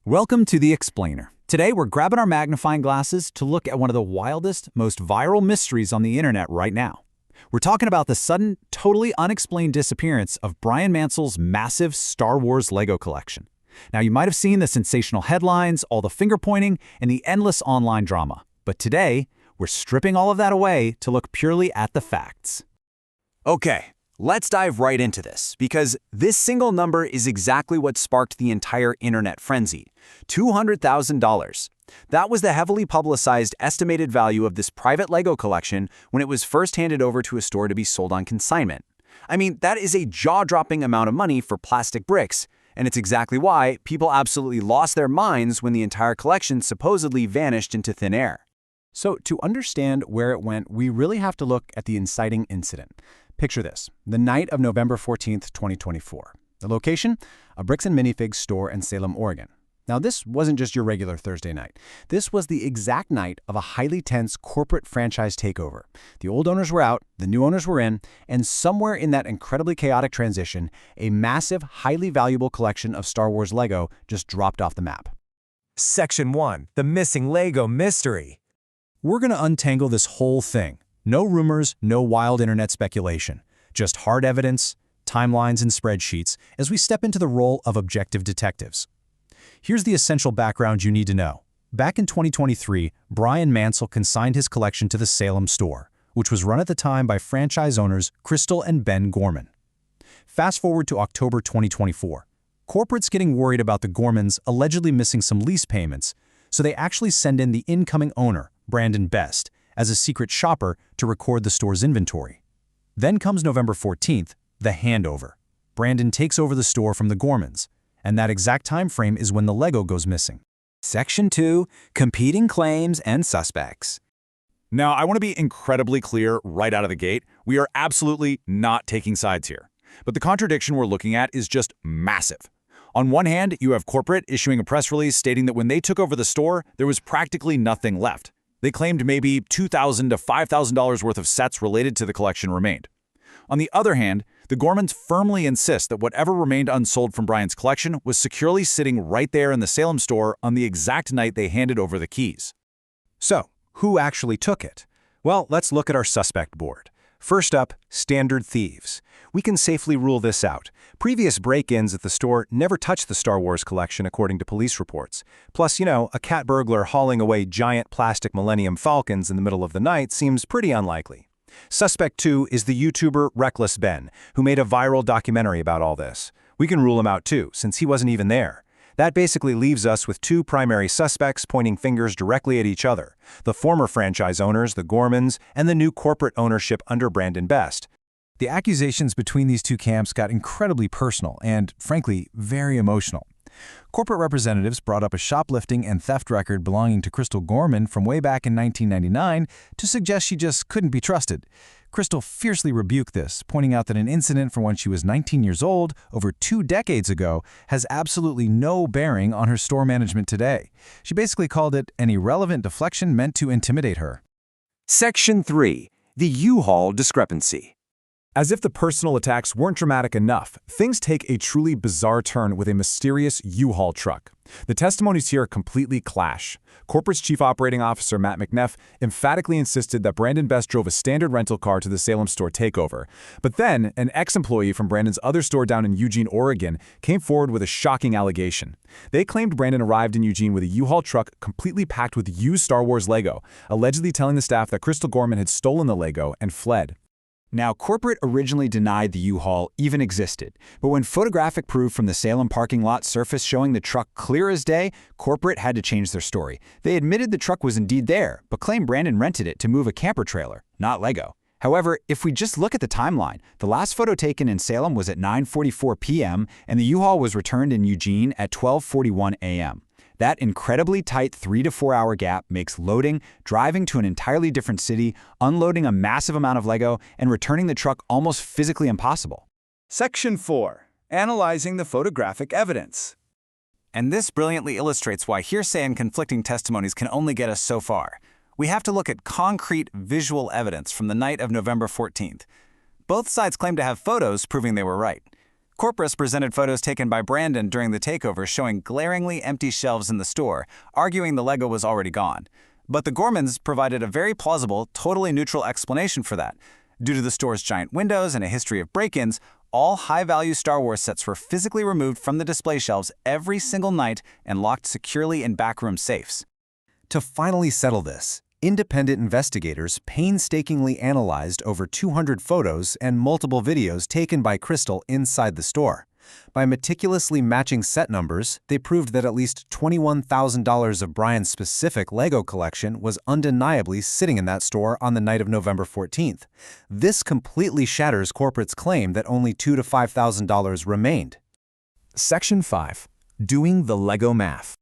Welcome to The Explainer. Today we're grabbing our magnifying glasses to look at one of the wildest, most viral mysteries on the internet right now. We're talking about the sudden, totally unexplained disappearance of Brian Mansell's massive Star Wars Lego collection. Now you might have seen the sensational headlines, all the finger-pointing, and the endless online drama. But today, we're stripping all of that away to look purely at the facts. Okay, let's dive right into this, because this single number is exactly what sparked the entire internet frenzy. $200,000. That was the heavily publicized estimated value of this private Lego collection when it was first handed over to a store to be sold on consignment. I mean, that is a jaw-dropping amount of money for plastic bricks, and it's exactly why people absolutely lost their minds when the entire collection supposedly vanished into thin air. So to understand where it went, we really have to look at the inciting incident. Picture this, the night of November 14th, 2024. The location? A bricks and minifigs store in Salem, Oregon. Now this wasn't just your regular Thursday night. This was the exact night of a highly tense corporate franchise takeover. The old owners were out, the new owners were in, and somewhere in that incredibly chaotic transition, a massive, highly valuable collection of Star Wars Lego just dropped off the map. Section 1. The Missing Lego Mystery. We're going to untangle this whole thing. No rumors, no wild internet speculation. Just hard evidence, timelines, and spreadsheets as we step into the role of objective detectives. Here's the essential background you need to know. Back in 2023, Brian Mansell consigned his collection to the Salem store, which was run at the time by franchise owners Crystal and Ben Gorman. Fast forward to October 2024. Corporate's getting worried about the Gormans allegedly missing some lease payments, so they actually send in the incoming owner, Brandon Best, as a secret shopper to record the store's inventory. Then comes November 14th, the handover. Brandon takes over the store from the Gormans, and that exact time frame is when the Lego goes missing. Section 2. Competing Claims and Suspects. Now, I want to be incredibly clear right out of the gate. We are absolutely not taking sides here. But the contradiction we're looking at is just massive. On one hand, you have corporate issuing a press release stating that when they took over the store, there was practically nothing left. They claimed maybe $2,000 to $5,000 worth of sets related to the collection remained. On the other hand, the Gormans firmly insist that whatever remained unsold from Brian's collection was securely sitting right there in the Salem store on the exact night they handed over the keys. So, who actually took it? Well, let's look at our suspect board. First up, standard thieves. We can safely rule this out. Previous break-ins at the store never touched the Star Wars collection according to police reports. Plus, a cat burglar hauling away giant plastic Millennium Falcons in the middle of the night seems pretty unlikely. Suspect 2 is the YouTuber Reckless Ben, who made a viral documentary about all this. We can rule him out too, since he wasn't even there. That basically leaves us with two primary suspects pointing fingers directly at each other: the former franchise owners, the Gormans, and the new corporate ownership under Brandon Best. The accusations between these two camps got incredibly personal and, frankly, very emotional. Corporate representatives brought up a shoplifting and theft record belonging to Crystal Gorman from way back in 1999 to suggest she just couldn't be trusted. Crystal fiercely rebuked this, pointing out that an incident from when she was 19 years old, over 2 decades ago, has absolutely no bearing on her store management today. She basically called it an irrelevant deflection meant to intimidate her. Section 3. The U-Haul Discrepancy. As if the personal attacks weren't dramatic enough, things take a truly bizarre turn with a mysterious U-Haul truck. The testimonies here completely clash. Corporate's chief operating officer Matt McNeff emphatically insisted that Brandon Best drove a standard rental car to the Salem store takeover. But then, an ex-employee from Brandon's other store down in Eugene, Oregon, came forward with a shocking allegation. They claimed Brandon arrived in Eugene with a U-Haul truck completely packed with used Star Wars Lego, allegedly telling the staff that Crystal Gorman had stolen the Lego and fled. Now, corporate originally denied the U-Haul even existed, but when photographic proof from the Salem parking lot surfaced showing the truck clear as day, corporate had to change their story. They admitted the truck was indeed there, but claimed Brandon rented it to move a camper trailer, not Lego. However, if we just look at the timeline, the last photo taken in Salem was at 9:44 p.m., and the U-Haul was returned in Eugene at 12:41 a.m. That incredibly tight 3 to 4 hour gap makes loading, driving to an entirely different city, unloading a massive amount of Lego, and returning the truck almost physically impossible. Section 4. Analyzing the photographic evidence. And this brilliantly illustrates why hearsay and conflicting testimonies can only get us so far. We have to look at concrete visual evidence from the night of November 14th. Both sides claim to have photos proving they were right. Corpus presented photos taken by Brandon during the takeover showing glaringly empty shelves in the store, arguing the Lego was already gone. But the Gormans provided a very plausible, totally neutral explanation for that. Due to the store's giant windows and a history of break-ins, all high-value Star Wars sets were physically removed from the display shelves every single night and locked securely in backroom safes. To finally settle this, independent investigators painstakingly analyzed over 200 photos and multiple videos taken by Crystal inside the store. By meticulously matching set numbers, they proved that at least $21,000 of Brian's specific Lego collection was undeniably sitting in that store on the night of November 14th. This completely shatters corporate's claim that only $2,000 to $5,000 remained. Section 5. Doing the Lego math.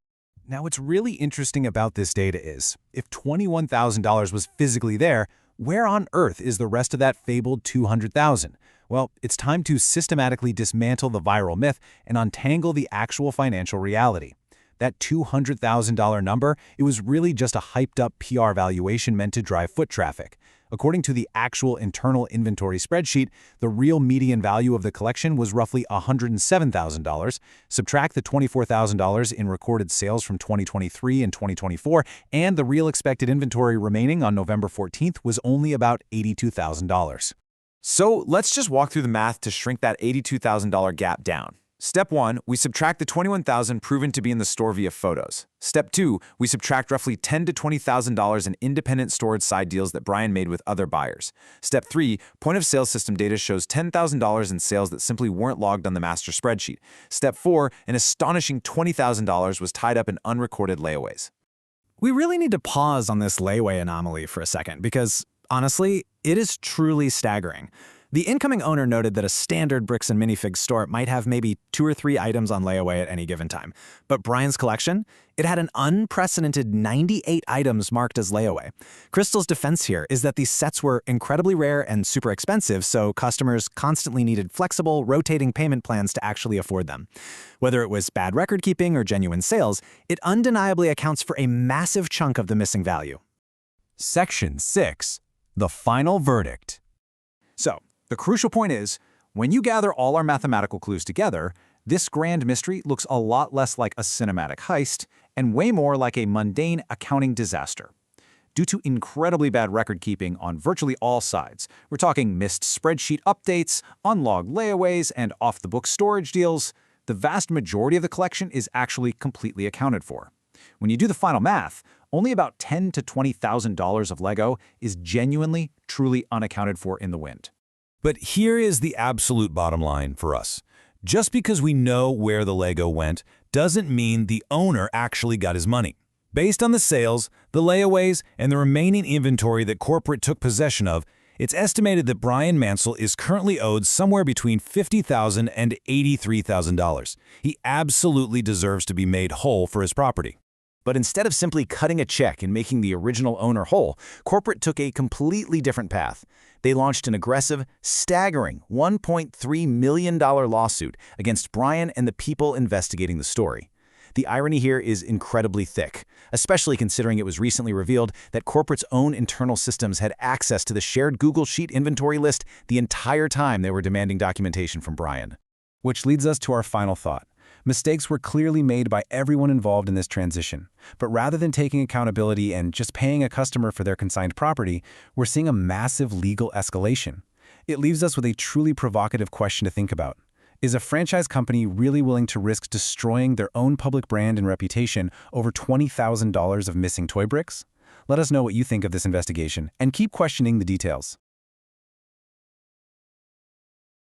Now, what's really interesting about this data is, if $21,000 was physically there, where on earth is the rest of that fabled $200,000? Well, it's time to systematically dismantle the viral myth and untangle the actual financial reality. That $200,000 number, it was really just a hyped-up PR valuation meant to drive foot traffic. According to the actual internal inventory spreadsheet, the real median value of the collection was roughly $107,000. Subtract the $24,000 in recorded sales from 2023 and 2024, and the real expected inventory remaining on November 14th was only about $82,000. So let's just walk through the math to shrink that $82,000 gap down. Step 1, we subtract the $21,000 proven to be in the store via photos. Step 2, we subtract roughly $10,000 to $20,000 in independent storage side deals that Brian made with other buyers. Step 3, point-of-sale system data shows $10,000 in sales that simply weren't logged on the master spreadsheet. Step 4, an astonishing $20,000 was tied up in unrecorded layaways. We really need to pause on this layaway anomaly for a second because, honestly, it is truly staggering. The incoming owner noted that a standard bricks and minifig store might have maybe 2 or 3 items on layaway at any given time. But Brian's collection, it had an unprecedented 98 items marked as layaway. Crystal's defense here is that these sets were incredibly rare and super expensive, so customers constantly needed flexible, rotating payment plans to actually afford them. Whether it was bad record keeping or genuine sales, it undeniably accounts for a massive chunk of the missing value. Section 6. The final verdict. So, the crucial point is, when you gather all our mathematical clues together, this grand mystery looks a lot less like a cinematic heist and way more like a mundane accounting disaster. Due to incredibly bad record keeping on virtually all sides, we're talking missed spreadsheet updates, unlogged layaways, and off-the-book storage deals, the vast majority of the collection is actually completely accounted for. When you do the final math, only about $10,000 to $20,000 of Lego is genuinely, truly unaccounted for in the wind. But here is the absolute bottom line for us. Just because we know where the Lego went doesn't mean the owner actually got his money. Based on the sales, the layaways, and the remaining inventory that corporate took possession of, it's estimated that Brian Mansell is currently owed somewhere between $50,000 and $83,000. He absolutely deserves to be made whole for his property. But instead of simply cutting a check and making the original owner whole, corporate took a completely different path. They launched an aggressive, staggering $1.3 million lawsuit against Brian and the people investigating the story. The irony here is incredibly thick, especially considering it was recently revealed that corporate's own internal systems had access to the shared Google Sheet inventory list the entire time they were demanding documentation from Brian. Which leads us to our final thought. Mistakes were clearly made by everyone involved in this transition, but rather than taking accountability and just paying a customer for their consigned property, we're seeing a massive legal escalation. It leaves us with a truly provocative question to think about. Is a franchise company really willing to risk destroying their own public brand and reputation over $20,000 of missing toy bricks? Let us know what you think of this investigation, and keep questioning the details.